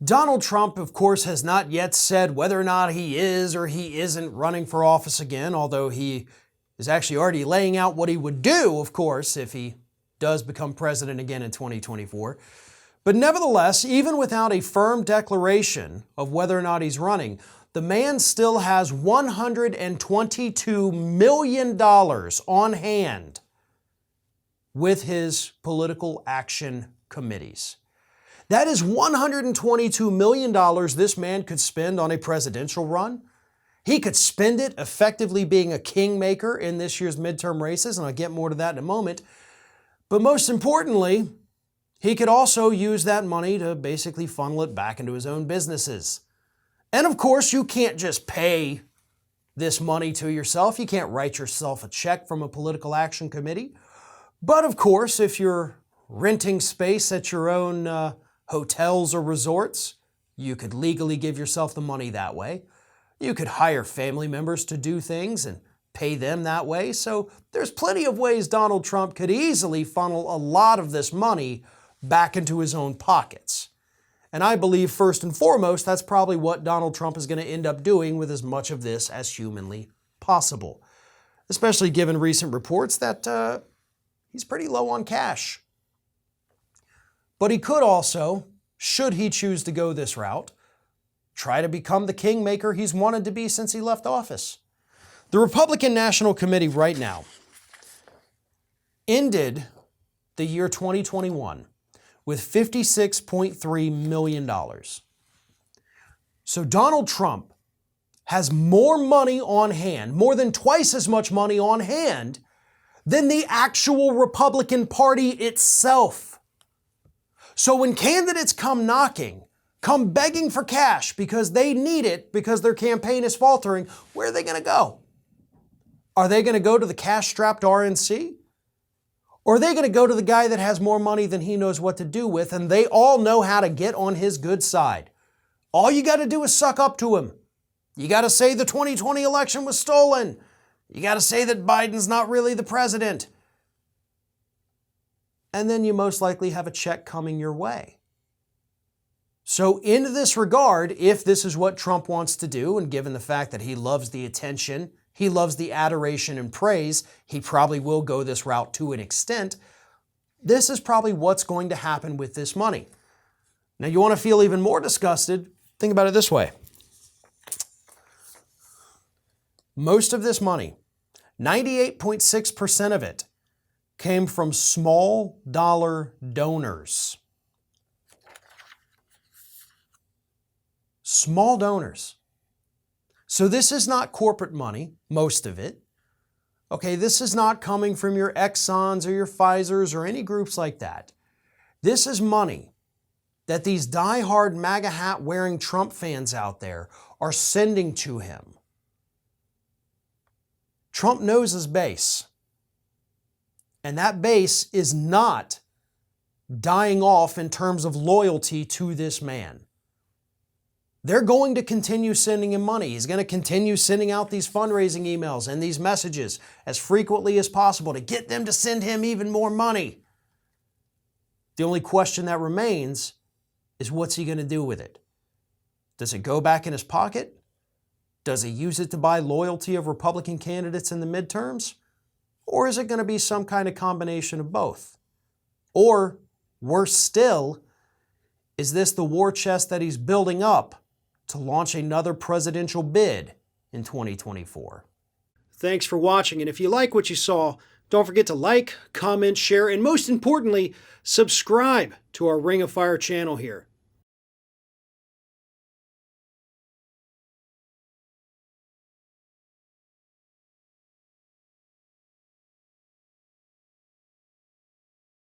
Donald Trump, of course, has not yet said whether or not he is or he isn't running for office again, although he is actually already laying out what he would do, of course, if he does become president again in 2024. But nevertheless, even without a firm declaration of whether or not he's running, the man still has $122 million on hand with his political action committees. That is $122 million this man could spend on a presidential run. He could spend it effectively being a kingmaker in this year's midterm races, and I'll get more to that in a moment. But most importantly, he could also use that money to basically funnel it back into his own businesses. And of course, you can't just pay this money to yourself. You can't write yourself a check from a political action committee. But of course, if you're renting space at your own hotels or resorts, you could legally give yourself the money that way. You could hire family members to do things and pay them that way. So there's plenty of ways Donald Trump could easily funnel a lot of this money back into his own pockets. And I believe first and foremost, that's probably what Donald Trump is going to end up doing with as much of this as humanly possible, especially given recent reports that he's pretty low on cash. But he could also, should he choose to go this route, try to become the kingmaker he's wanted to be since he left office. The Republican National Committee right now ended the year 2021 with $56.3 million. So Donald Trump has more money on hand, more than twice as much money on hand, than the actual Republican Party itself. So when candidates come knocking, come begging for cash because they need it, because their campaign is faltering, where are they going to go? Are they going to go to the cash-strapped RNC? Or are they going to go to the guy that has more money than he knows what to do with, and they all know how to get on his good side? All you got to do is suck up to him. You got to say the 2020 election was stolen. You got to say that Biden's not really the president. And then you most likely have a check coming your way. So in this regard, if this is what Trump wants to do, and given the fact that he loves the attention, he loves the adoration and praise, he probably will go this route to an extent, this is probably what's going to happen with this money. Now, you want to feel even more disgusted? Think about it this way. Most of this money, 98.6% of it, came from small dollar donors. Small donors. So this is not corporate money, most of it. Okay, this is not coming from your Exxons or your Pfizers or any groups like that. This is money that these diehard MAGA hat wearing Trump fans out there are sending to him. Trump knows his base. And that base is not dying off in terms of loyalty to this man. They're going to continue sending him money. He's going to continue sending out these fundraising emails and these messages as frequently as possible to get them to send him even more money. The only question that remains is, what's he going to do with it? Does it go back in his pocket? Does he use it to buy loyalty of Republican candidates in the midterms? Or is it going to be some kind of combination of both? Or, worse still, is this the war chest that he's building up to launch another presidential bid in 2024? Thanks for watching, and if you like what you saw, don't forget to like, comment, share, and most importantly, subscribe to our Ring of Fire channel here.